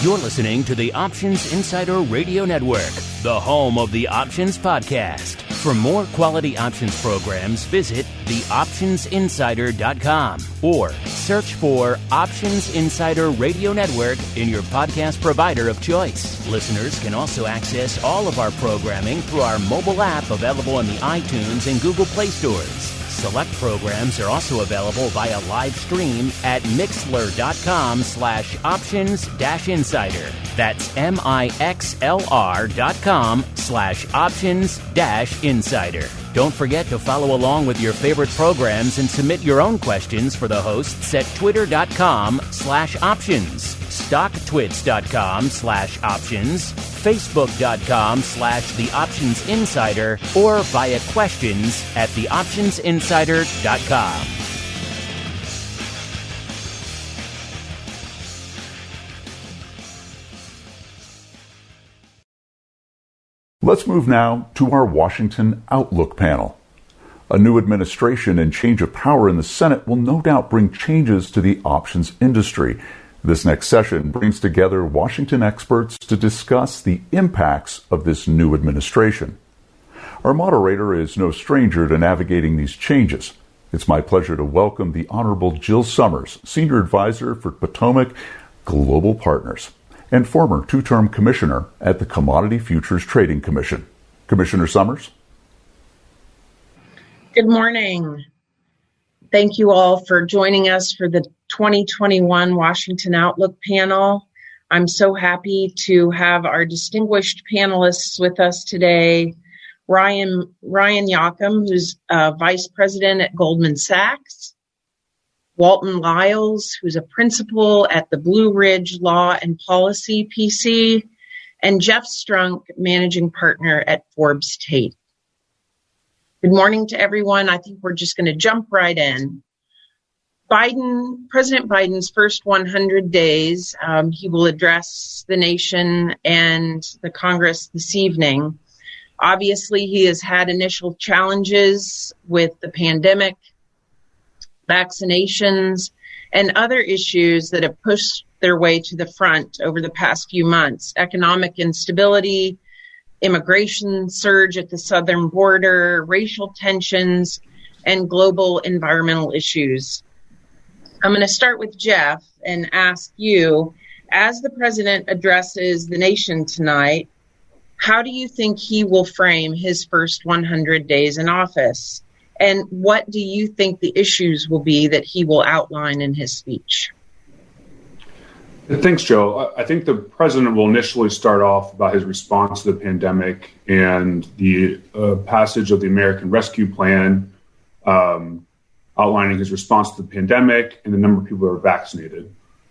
You're listening to the Options Insider Radio Network, the home of the Options Podcast. For more quality options programs, visit theoptionsinsider.com or search for Options Insider Radio Network in your podcast provider of choice. Listeners can also access all of our programming through our mobile app available in the iTunes and Google Play stores. Select programs are also available via live stream at mixlr.com/options-insider. That's mixlr.com/options-insider. Don't forget to follow along with your favorite programs and submit your own questions for the hosts at twitter.com/options, stocktwits.com/options, facebook.com/theoptionsinsider, or via questions at theoptionsinsider.com. Let's move now to our Washington Outlook panel. A new administration and change of power in the Senate will no doubt bring changes to the options industry. This next session brings together Washington experts to discuss the impacts of this new administration. Our moderator is no stranger to navigating these changes. It's my pleasure to welcome the Honorable Jill Summers, Senior Advisor for Potomac Global Partners and former two-term commissioner at the Commodity Futures Trading Commission. Commissioner Summers? Good morning. Thank you all for joining us for the 2021 Washington Outlook panel. I'm so happy to have our distinguished panelists with us today. Ryan Yocum, who's Vice President at Goldman Sachs. Walton Lyles, who's a principal at the Blue Ridge Law and Policy PC. And Jeff Strunk, Managing Partner at Forbes Tate. Good morning to everyone. I think we're just going to jump right in. President Biden's first 100 days, he will address the nation and the Congress this evening. Obviously, he has had initial challenges with the pandemic, vaccinations, and other issues that have pushed their way to the front over the past few months. Economic instability, immigration surge at the southern border, racial tensions, and global environmental issues. I'm going to start with Jeff and ask you, as the president addresses the nation tonight, how do you think he will frame his first 100 days in office? And what do you think the issues will be that he will outline in his speech? Thanks, Joe. I think the president will initially start off about his response to the pandemic and the passage of the American Rescue Plan, outlining his response to the pandemic and the number of people who are vaccinated. I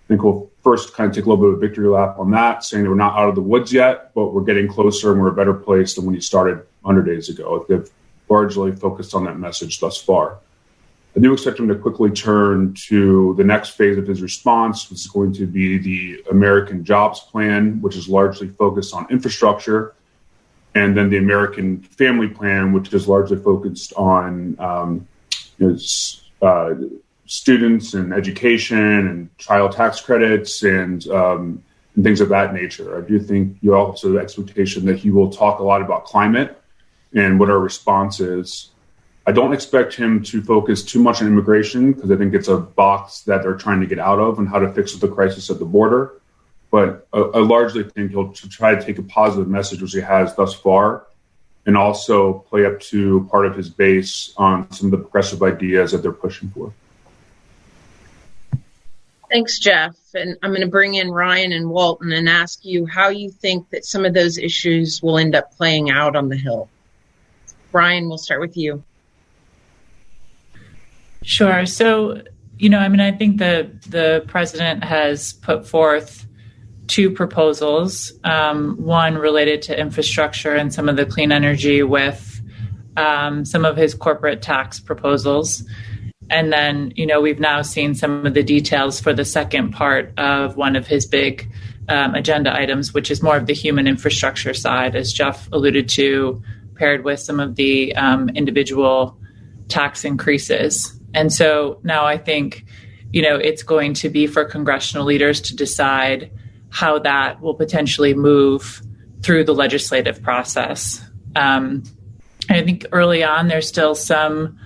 think we'll first kind of take a little bit of a victory lap on that, saying that we're not out of the woods yet, but we're getting closer and we're a better place than when he started 100 days ago. They've largely focused on that message thus far. I do expect him to quickly turn to the next phase of his response, which is going to be the American Jobs Plan, which is largely focused on infrastructure, and then the American Family Plan, which is largely focused on students and education and child tax credits and things of that nature. I do think you also have the expectation that he will talk a lot about climate and what our response is. I don't expect him to focus too much on immigration because I think it's a box that they're trying to get out of and how to fix the crisis at the border. But I largely think he'll try to take a positive message, which he has thus far, and also play up to part of his base on some of the progressive ideas that they're pushing for. Thanks, Jeff. And I'm going to bring in Ryan and Walton and ask you how you think that some of those issues will end up playing out on the Hill. Ryan, we'll start with you. Sure. So, I think the president has put forth two proposals, one related to infrastructure and some of the clean energy with some of his corporate tax proposals. And then, we've now seen some of the details for the second part of one of his big agenda items, which is more of the human infrastructure side, as Jeff alluded to, paired with some of the individual tax increases. And so now I think, it's going to be for congressional leaders to decide how that will potentially move through the legislative process. I think early on, there's still some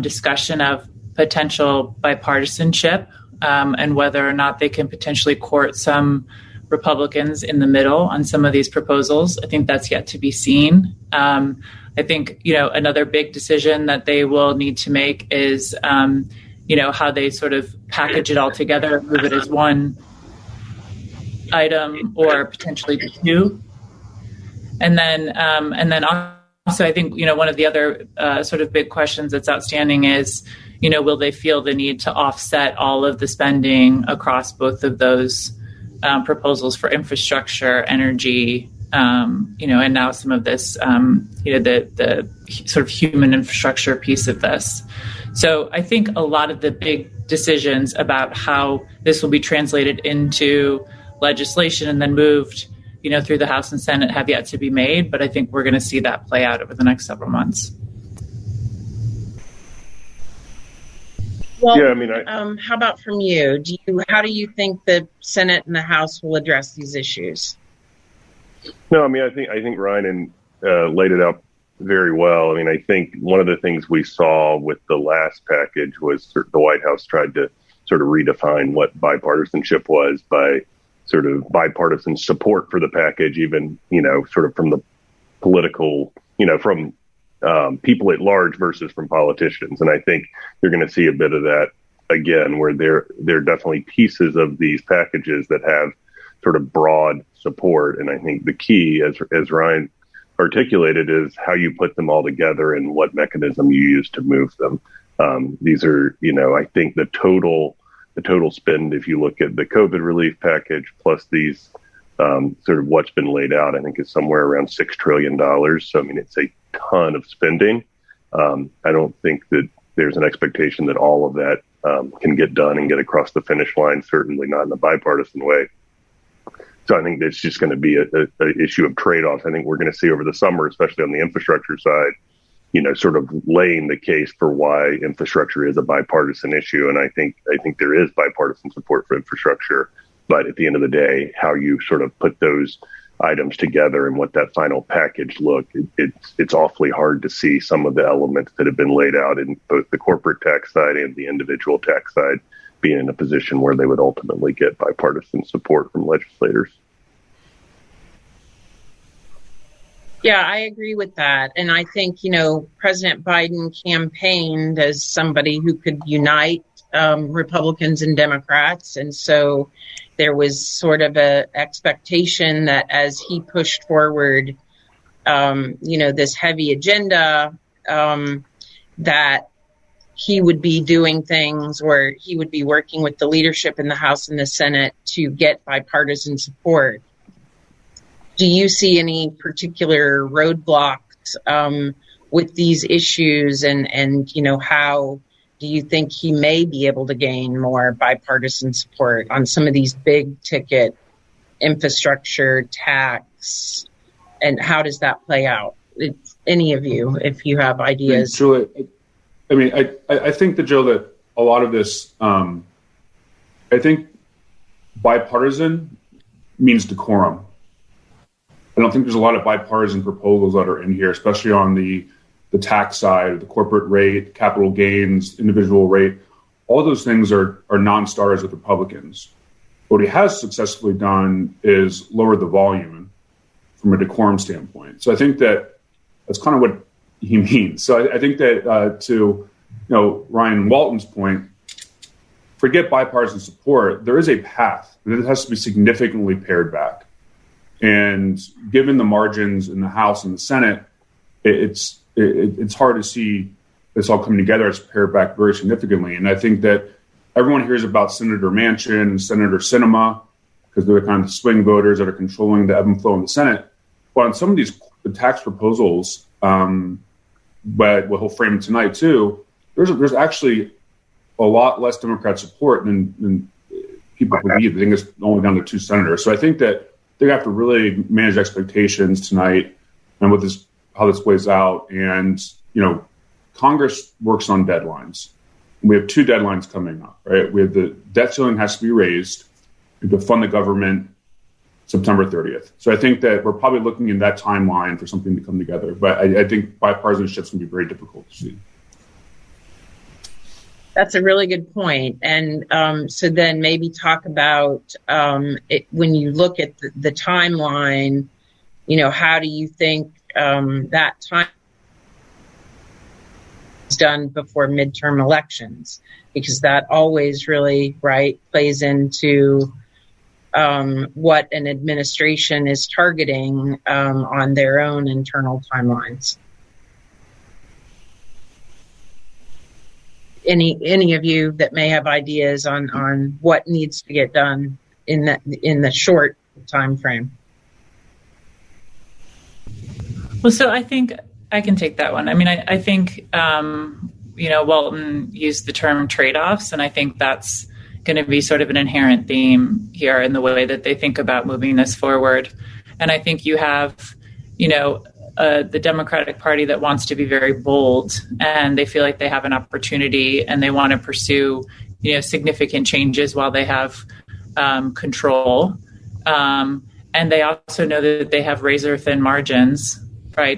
discussion of potential bipartisanship and whether or not they can potentially court some Republicans in the middle on some of these proposals. I think that's yet to be seen. I think, another big decision that they will need to make is, how they sort of package it all together, move it as one item or potentially two. And then also, I think, one of the other sort of big questions that's outstanding is, will they feel the need to offset all of the spending across both of those proposals for infrastructure, energy, and now some of this, the sort of human infrastructure piece of this. So I think a lot of the big decisions about how this will be translated into legislation and then moved, through the House and Senate have yet to be made. But I think we're going to see that play out over the next several months. Well, how about from you? How do you think the Senate and the House will address these issues? No, I think Ryan laid it out very well. I think one of the things we saw with the last package was the White House tried to sort of redefine what bipartisanship was by sort of bipartisan support for the package, even, sort of from the political, from people at large versus from politicians. And I think you're going to see a bit of that again, where there are definitely pieces of these packages that have sort of broad support. And I think the key, as Ryan articulated, is how you put them all together and what mechanism you use to move them. These are, I think the total spend, if you look at the COVID relief package plus these sort of what's been laid out, I think is somewhere around $6 trillion. So, it's a ton of spending. I don't think that there's an expectation that all of that can get done and get across the finish line, certainly not in a bipartisan way. So I think it's just going to be an issue of trade-offs. I think we're going to see over the summer, especially on the infrastructure side, sort of laying the case for why infrastructure is a bipartisan issue. And I think there is bipartisan support for infrastructure. But at the end of the day, how you sort of put those items together and what that final package it's awfully hard to see some of the elements that have been laid out in both the corporate tax side and the individual tax side being in a position where they would ultimately get bipartisan support from legislators. Yeah, I agree with that. And I think, President Biden campaigned as somebody who could unite Republicans and Democrats. And so there was sort of a expectation that as he pushed forward, this heavy agenda, that he would be doing things or he would be working with the leadership in the House and the Senate to get bipartisan support. Do you see any particular roadblocks with these issues and how do you think he may be able to gain more bipartisan support on some of these big ticket infrastructure, tax, and how does that play out? Any of you, if you have ideas. Julie, I think that, Joe, that a lot of this, I think bipartisan means decorum. I don't think there's a lot of bipartisan proposals that are in here, especially on the tax side, the corporate rate, capital gains, individual rate. All those things are non-starters with Republicans. What he has successfully done is lower the volume from a decorum standpoint. So I think that's kind of what he means. So I think that to Ryan Walton's point, forget bipartisan support. There is a path, and it has to be significantly pared back. And given the margins in the House and the Senate, it's hard to see this all coming together. It's pared back very significantly. And I think that everyone hears about Senator Manchin and Senator Sinema because they're the kind of swing voters that are controlling the ebb and flow in the Senate. But on some of these tax proposals, but what he'll frame tonight too, there's actually a lot less Democrat support than people believe. I think it's only down to 2 senators. So I think that they have to really manage expectations tonight and how this plays out. And, Congress works on deadlines. We have 2 deadlines coming up, right? We have the debt ceiling has to be raised. We have to fund the government September 30th. So I think that we're probably looking in that timeline for something to come together. But I think bipartisanship is going to be very difficult to see. That's a really good point. And so then maybe talk about when you look at the timeline, how do you think that time is done before midterm elections? Because that always really, plays into what an administration is targeting on their own internal timelines. Any of you that may have ideas on what needs to get done in the short time frame? Well, so I think I can take that one. I mean, I think Walton used the term trade-offs, and I think that's going to be sort of an inherent theme here in the way that they think about moving this forward. And I think you have, the Democratic Party that wants to be very bold, and they feel like they have an opportunity and they want to pursue, significant changes while they have control. And they also know that they have razor thin margins,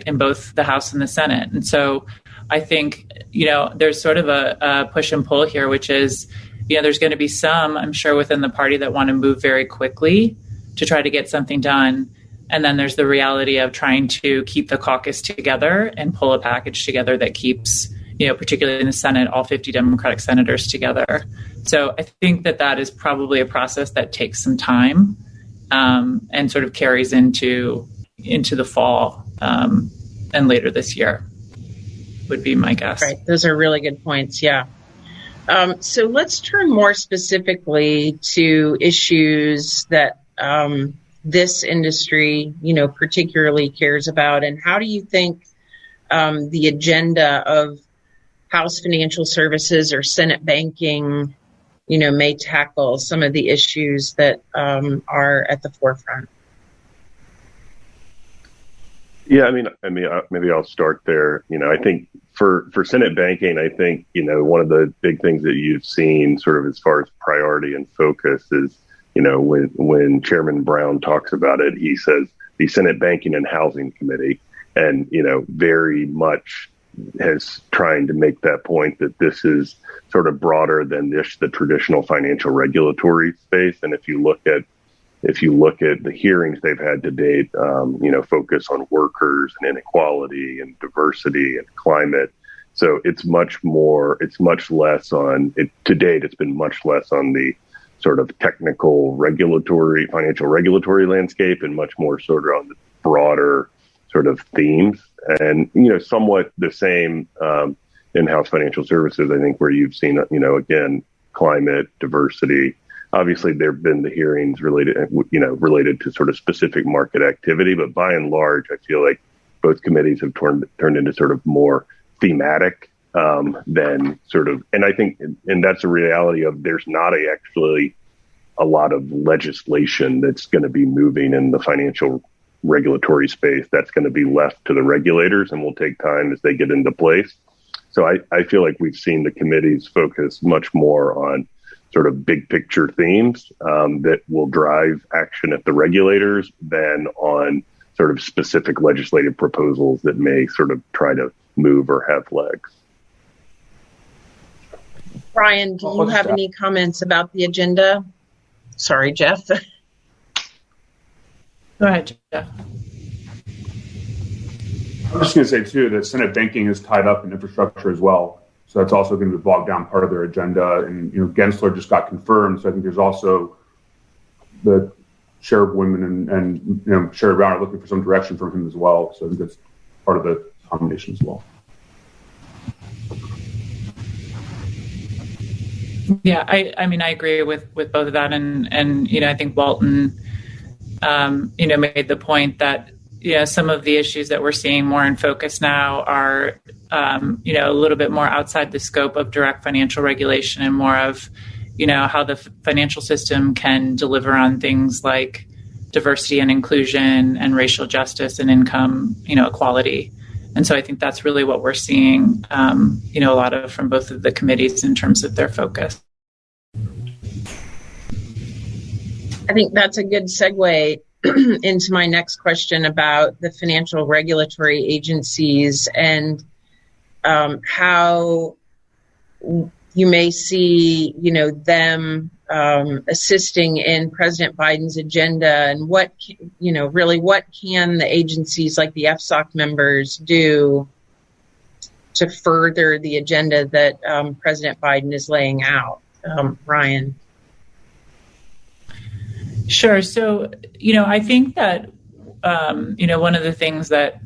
in both the House and the Senate. And so I think, there's sort of a push and pull here, which is, there's going to be some, I'm sure, within the party that want to move very quickly to try to get something done. And then there's the reality of trying to keep the caucus together and pull a package together that keeps, particularly in the Senate, all 50 Democratic senators together. So I think that is probably a process that takes some time and sort of carries into the fall and later this year, would be my guess. Right. Those are really good points. Yeah. So let's turn more specifically to issues that this industry, particularly cares about. And how do you think the agenda of House Financial Services or Senate Banking, may tackle some of the issues that are at the forefront? Yeah, I mean, maybe I'll start there. I think for Senate banking, I think, one of the big things that you've seen sort of as far as priority and focus is, when Chairman Brown talks about it, he says the Senate Banking and Housing Committee, and, very much has trying to make that point that this is sort of broader than the traditional financial regulatory space. And if you look at the hearings they've had to date, focus on workers and inequality and diversity and climate. So it's much less on it to date. It's been much less on the sort of technical financial regulatory landscape, and much more sort of on the broader sort of themes. And, somewhat the same in House Financial Services, I think, where you've seen, again, climate, diversity. Obviously, there have been the hearings related to sort of specific market activity, but by and large, I feel like both committees have turned into sort of more thematic than sort of, and I think, and that's a reality of there's not actually a lot of legislation that's going to be moving in the financial regulatory space. That's going to be left to the regulators and will take time as they get into place. So I feel like we've seen the committees focus much more on sort of big picture themes that will drive action at the regulators than on sort of specific legislative proposals that may sort of try to move or have legs. Brian, do you have any comments about the agenda? Sorry, Jeff. Go ahead, Jeff. I'm just going to say, too, that Senate banking is tied up in infrastructure as well. So that's also going to be a bogged down part of their agenda. And, Gensler just got confirmed. So I think there's also the chairwoman and Sherrod Brown are looking for some direction from him as well. So I think that's part of the combination as well. Yeah, I mean, I agree with both of that. And I think Walton, made the point that, some of the issues that we're seeing more in focus now are, a little bit more outside the scope of direct financial regulation and more of, how the financial system can deliver on things like diversity and inclusion and racial justice and income, equality. And so I think that's really what we're seeing, a lot of from both of the committees in terms of their focus. I think that's a good segue into my next question about the financial regulatory agencies and how you may see, them assisting in President Biden's agenda, and what can the agencies like the FSOC members do to further the agenda that President Biden is laying out? Ryan. Sure. So, I think that, one of the things that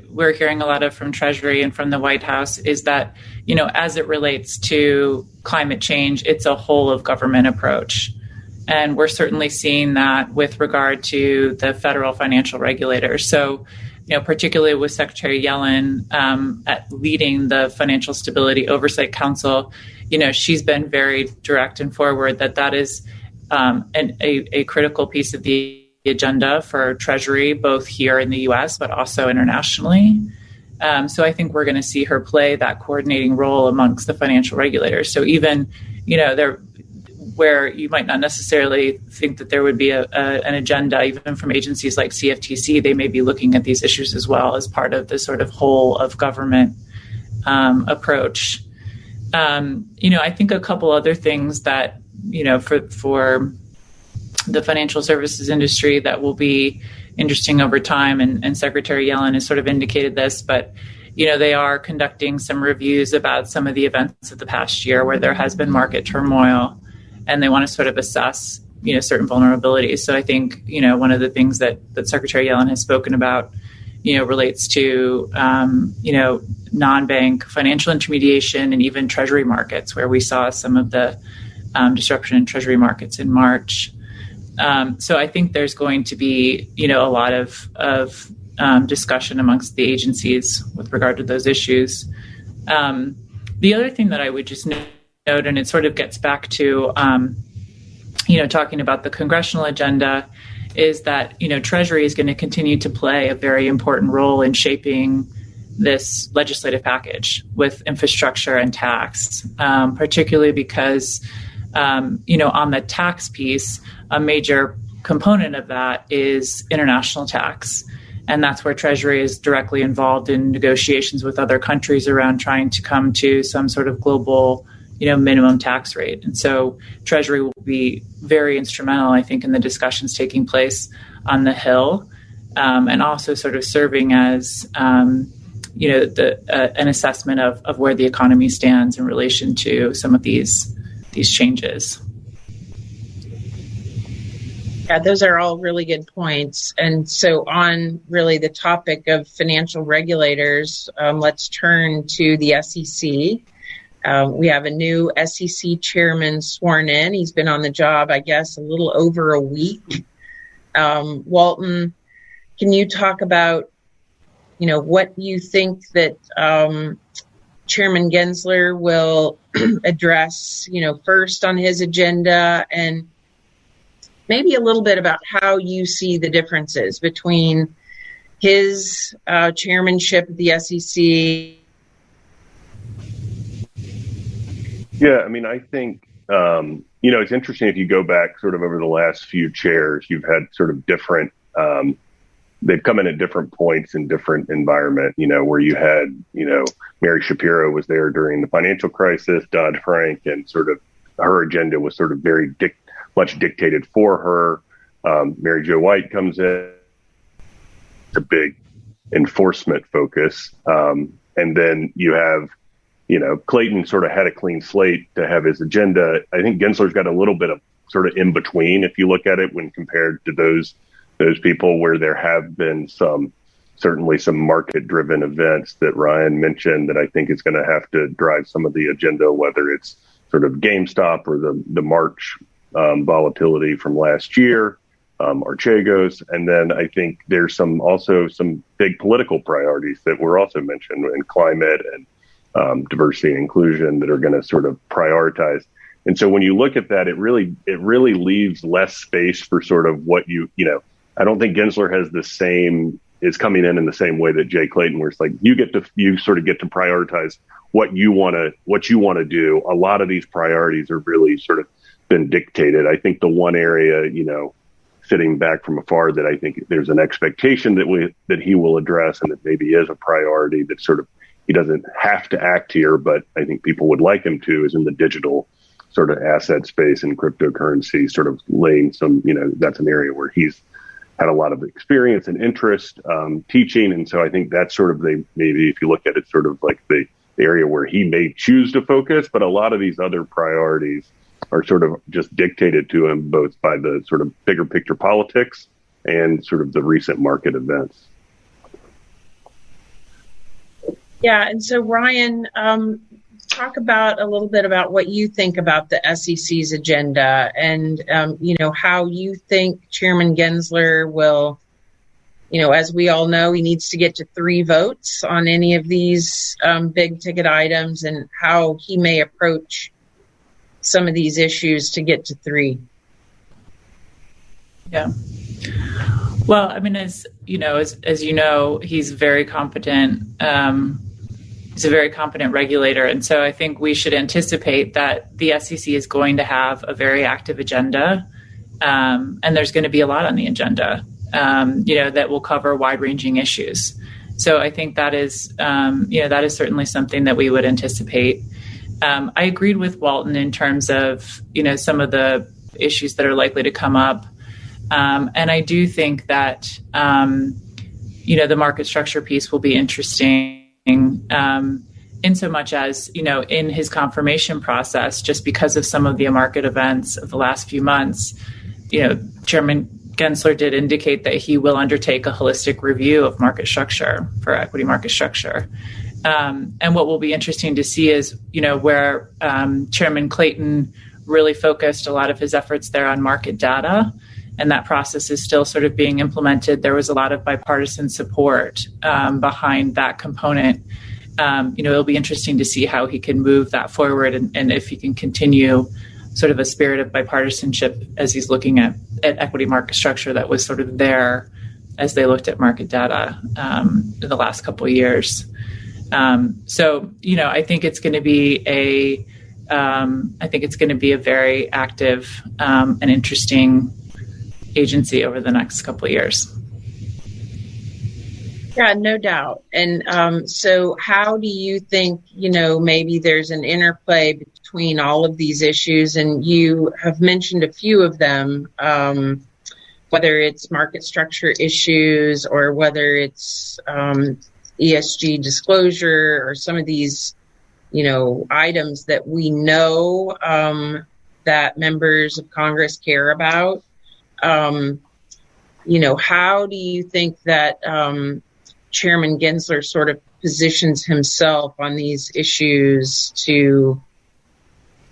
we're hearing a lot of from Treasury and from the White House is that, as it relates to climate change, it's a whole of government approach. And we're certainly seeing that with regard to the federal financial regulators. So, particularly with Secretary Yellen at leading the Financial Stability Oversight Council, she's been very direct and forward that is a critical piece of the agenda for Treasury, both here in the U.S., but also internationally. So I think we're going to see her play that coordinating role amongst the financial regulators. So even, where you might not necessarily think that there would be an agenda, even from agencies like CFTC, they may be looking at these issues as well as part of the sort of whole of government approach. I think a couple other things that, for the financial services industry that will be interesting over time, and Secretary Yellen has sort of indicated this, but they are conducting some reviews about some of the events of the past year where there has been market turmoil, and they want to sort of assess certain vulnerabilities. So I think one of the things that Secretary Yellen has spoken about relates to non-bank financial intermediation and even Treasury markets, where we saw some of the disruption in Treasury markets in March. So I think there's going to be, a lot of discussion amongst the agencies with regard to those issues. The other thing that I would just note, and it sort of gets back to, talking about the congressional agenda, is that, Treasury is going to continue to play a very important role in shaping this legislative package with infrastructure and tax, particularly because on the tax piece, a major component of that is international tax. And that's where Treasury is directly involved in negotiations with other countries around trying to come to some sort of global, minimum tax rate. And so Treasury will be very instrumental, I think, in the discussions taking place on the Hill, and also sort of serving as, an assessment of where the economy stands in relation to some of these changes. Yeah, those are all really good points. And so on really the topic of financial regulators, let's turn to the SEC. We have a new SEC chairman sworn in. He's been on the job, I guess, a little over a week. Walton, can you talk about, what you think that Chairman Gensler will address, first on his agenda, and maybe a little bit about how you see the differences between his chairmanship of the SEC. Yeah, I mean, I think, it's interesting if you go back sort of over the last few chairs, you've had sort of different, they've come in at different points in different environment, where you had, Mary Shapiro was there during the financial crisis, Dodd-Frank, and sort of her agenda was sort of very much dictated for her. Mary Jo White comes in, it's a big enforcement focus. And then you have, Clayton sort of had a clean slate to have his agenda. I think Gensler's got a little bit of sort of in between, if you look at it when compared to those people, where there have been certainly some market driven events that Ryan mentioned that I think is going to have to drive some of the agenda, whether it's sort of GameStop or the March volatility from last year, Archegos. And then I think there's also some big political priorities that were also mentioned in climate and diversity and inclusion that are going to sort of prioritize. And so when you look at that, it really leaves less space for sort of what I don't think Gensler is coming in the same way that Jay Clayton, where it's like you sort of get to prioritize what you want to do. A lot of these priorities are really sort of been dictated. I think the one area, sitting back from afar that I think there's an expectation that he will address, and that maybe is a priority that sort of he doesn't have to act here, but I think people would like him to, is in the digital sort of asset space and cryptocurrency, sort of laying some, that's an area where he's had a lot of experience and interest teaching. And so I think that's sort of maybe if you look at it sort of like the area where he may choose to focus, but a lot of these other priorities are sort of just dictated to him both by the sort of bigger picture politics and sort of the recent market events. Yeah. And so, Ryan, talk about a little bit about what you think about the SEC's agenda and, how you think Chairman Gensler will, as we all know, he needs to get to 3 votes on any of these big ticket items, and how he may approach some of these issues to get to 3. Yeah. Well, I mean, as you know, he's very competent. He's a very competent regulator. And so I think we should anticipate that the SEC is going to have a very active agenda. And there's going to be a lot on the agenda, that will cover wide-ranging issues. So I think that is certainly something that we would anticipate. I agreed with Walton in terms of, some of the issues that are likely to come up. And I do think that, the market structure piece will be interesting. In so much as, in his confirmation process, just because of some of the market events of the last few months, Chairman Gensler did indicate that he will undertake a holistic review of market structure for equity market structure. And what will be interesting to see is, where Chairman Clayton really focused a lot of his efforts there on market data, and that process is still sort of being implemented. There was a lot of bipartisan support behind that component. It'll be interesting to see how he can move that forward, and if he can continue sort of a spirit of bipartisanship as he's looking at equity market structure that was sort of there as they looked at market data in the last couple of years. So I think it's going to be a very active and interesting agency over the next couple of years. Yeah, no doubt. And so how do you think, maybe there's an interplay between all of these issues? And you have mentioned a few of them, whether it's market structure issues or whether it's ESG disclosure or some of these, items that we know that members of Congress care about. How do you think that Chairman Gensler sort of positions himself on these issues to,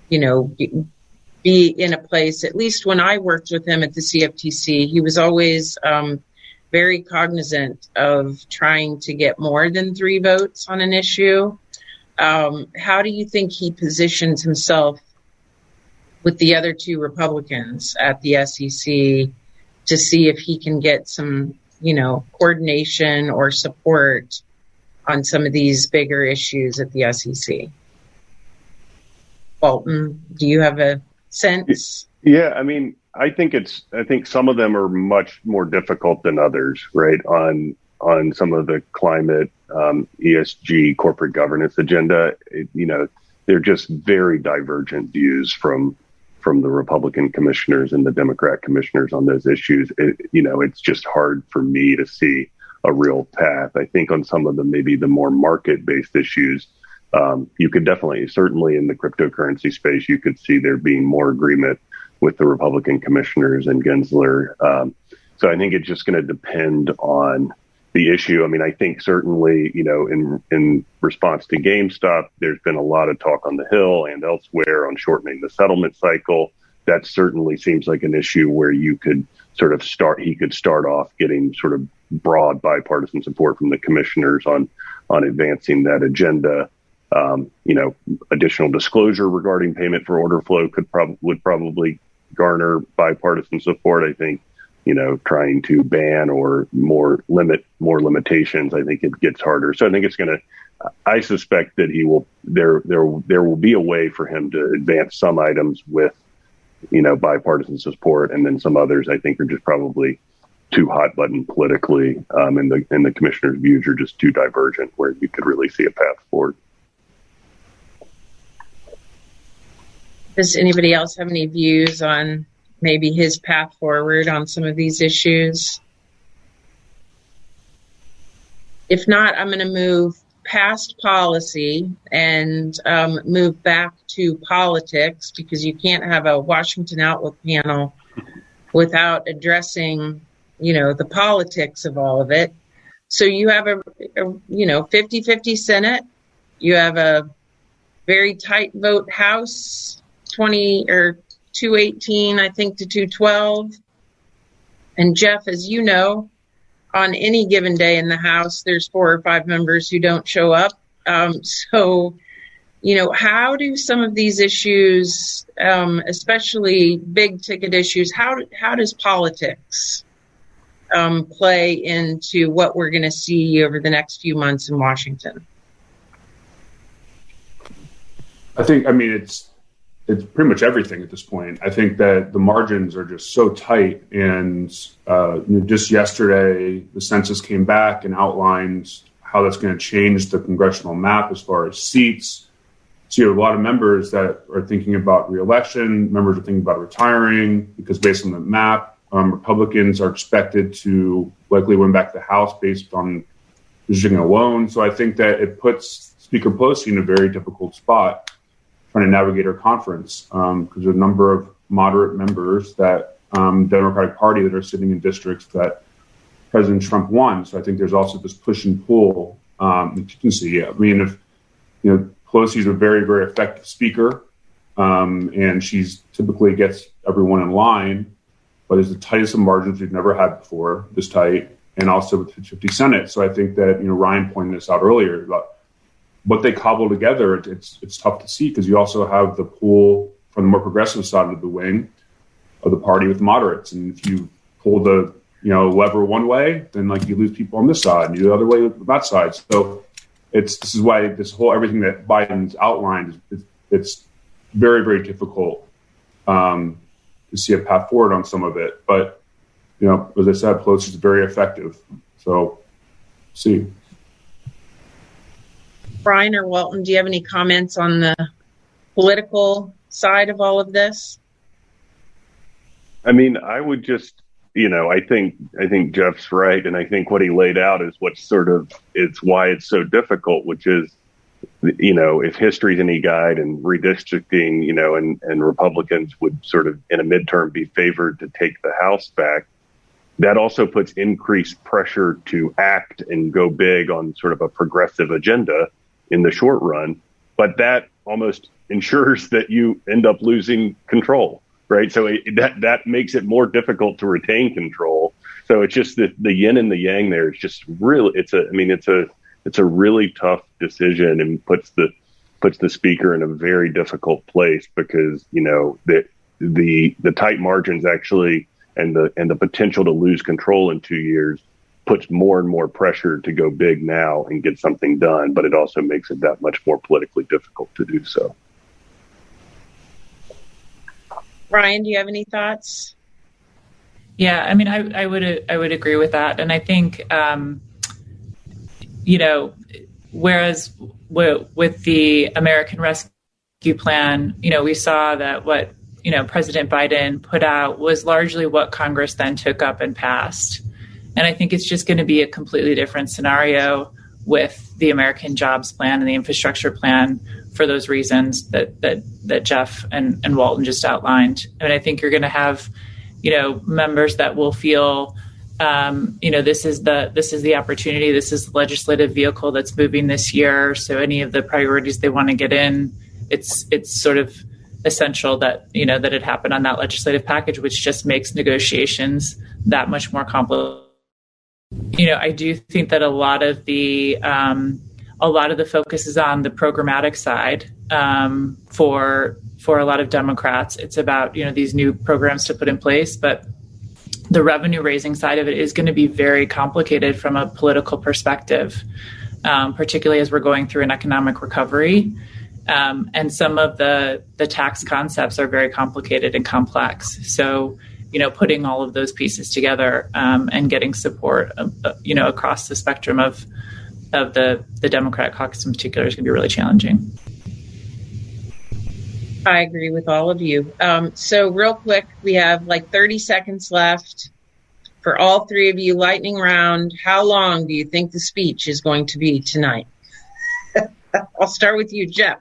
be in a place, at least when I worked with him at the CFTC, he was always very cognizant of trying to get more than 3 votes on an issue. How do you think he positions himself with the other 2 Republicans at the SEC to see if he can get some, coordination or support on some of these bigger issues at the SEC? Walton, do you have a sense? Yeah, I mean, I think some of them are much more difficult than others, right? On some of the climate, ESG, corporate governance agenda, they're just very divergent views from the Republican commissioners and the Democrat commissioners on those issues. It's just hard for me to see a real path. I think on some of the maybe the more market-based issues, you could certainly in the cryptocurrency space, you could see there being more agreement with the Republican commissioners and Gensler. So I think it's just going to depend on the issue. I mean, I think certainly, in response to GameStop, there's been a lot of talk on the Hill and elsewhere on shortening the settlement cycle. That certainly seems like an issue where he could start off getting sort of broad bipartisan support from the commissioners on advancing that agenda. Additional disclosure regarding payment for order flow would probably garner bipartisan support. I think, trying to ban or more limitations, I think it gets harder. So I think I suspect that there will be a way for him to advance some items with bipartisan support, and then some others I think are just probably too hot button politically, and the commissioner's views are just too divergent where you could really see a path forward. Does anybody else have any views on maybe his path forward on some of these issues? If not, I'm going to move past policy and move back to politics, because you can't have a Washington Outlook panel without addressing, the politics of all of it. So you have a 50-50 Senate. You have a very tight vote House, 218, I think, to 212. And Jeff, as you know, on any given day in the House, there's 4 or 5 members who don't show up. So, how do some of these issues, especially big ticket issues, how does politics play into what we're going to see over the next few months in Washington? It's pretty much everything at this point. I think that the margins are just so tight, and just yesterday the census came back and outlined how that's going to change the congressional map as far as seats. So you have a lot of members that are thinking about reelection, members are thinking about retiring, because based on the map, Republicans are expected to likely win back the House based on Virginia alone. So I think that it puts Speaker Pelosi in a very difficult spot trying to navigate our conference, because there are a number of moderate members that Democratic Party that are sitting in districts that President Trump won. So I think there's also this push and pull that you can see. If Pelosi's a very, very effective speaker, and she's typically gets everyone in line, but it's the tightest of margins we've never had before, this tight, and also with the 50 Senate. So I think that Ryan pointed this out earlier about what they cobble together. It's tough to see, because you also have the pull from the more progressive side of the wing of the party with moderates, and if you pull the lever one way, then you lose people on this side, and you do the other way with that side. So this is why everything that Biden's outlined it's very, very difficult to see a path forward on some of it. But as I said, Pelosi's very effective. So see. Brian or Walton, do you have any comments on the political side of all of this? I would just, I think Jeff's right. And I think what he laid out is it's why it's so difficult, which is, if history's any guide and redistricting, and Republicans would sort of in a midterm be favored to take the House back, that also puts increased pressure to act and go big on sort of a progressive agenda in the short run, but that almost ensures that you end up losing control, right? So that makes it more difficult to retain control. So it's just the yin and the yang there is just really, it's a really tough decision, and puts the speaker in a very difficult place, because the tight margins actually and the potential to lose control in 2 years puts more and more pressure to go big now and get something done, but it also makes it that much more politically difficult to do so. Ryan, do you have any thoughts? Yeah, I would agree with that, and I think whereas with the American Rescue Plan, we saw that what President Biden put out was largely what Congress then took up and passed. And I think it's just going to be a completely different scenario with the American Jobs Plan and the infrastructure plan for those reasons that Jeff and Walton just outlined. I think you're going to have, members that will feel, this is the opportunity. This is the legislative vehicle that's moving this year. So any of the priorities they want to get in, it's sort of essential that it happen on that legislative package, which just makes negotiations that much more complicated. I do think that a lot of the focus is on the programmatic side for a lot of Democrats. It's about these new programs to put in place, but the revenue raising side of it is going to be very complicated from a political perspective, particularly as we're going through an economic recovery. And some of the tax concepts are very complicated and complex. So, putting all of those pieces together and getting support, across the spectrum of the Democratic caucus in particular is going to be really challenging. I agree with all of you. So real quick, we have like 30 seconds left for all three of you. Lightning round. How long do you think the speech is going to be tonight? I'll start with you, Jeff.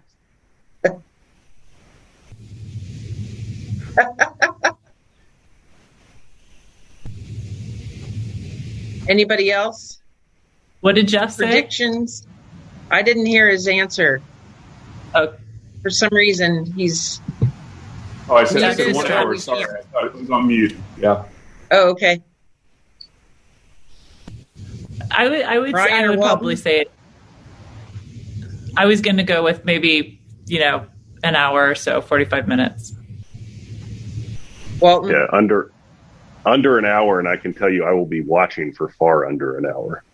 Anybody else? What did Jeff say? Predictions? I didn't hear his answer. Oh. For some reason, he's... Oh, I said 1 hour. Sorry, I thought it was on mute. Yeah. Oh, okay. I would probably say it. I was going to go with maybe, an hour or so, 45 minutes. Walton? Yeah, under an hour, and I can tell you I will be watching for far under an hour.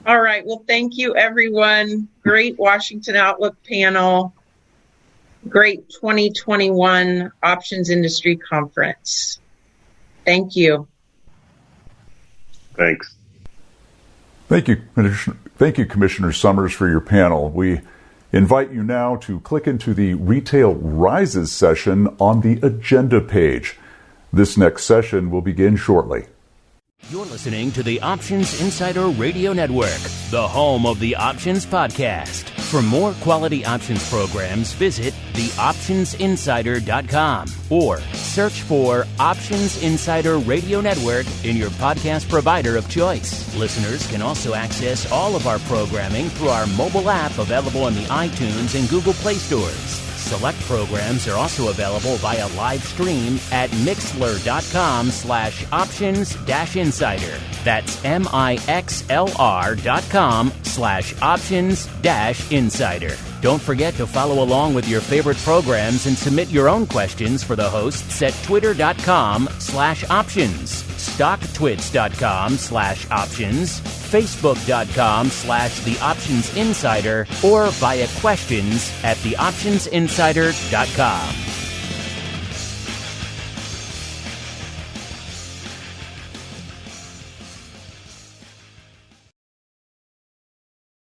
All right. Well, thank you, everyone. Great Washington Outlook panel. Great 2021 Options Industry Conference. Thank you. Thanks. Thank you, Commissioner Summers, for your panel. We invite you now to click into the Retail Rises session on the agenda page. This next session will begin shortly. You're listening to the Options Insider Radio Network, the home of the Options Podcast. For more quality options programs, visit theoptionsinsider.com or search for Options Insider Radio Network in your podcast provider of choice. Listeners can also access all of our programming through our mobile app available in the iTunes and Google Play stores. Select programs are also available via live stream at mixlr.com/options-insider. That's mixlr.com/options-insider. Don't forget to follow along with your favorite programs and submit your own questions for the hosts at twitter.com/options, stocktwits.com/options, facebook.com/theoptionsinsider, or via questions@theoptionsinsider.com.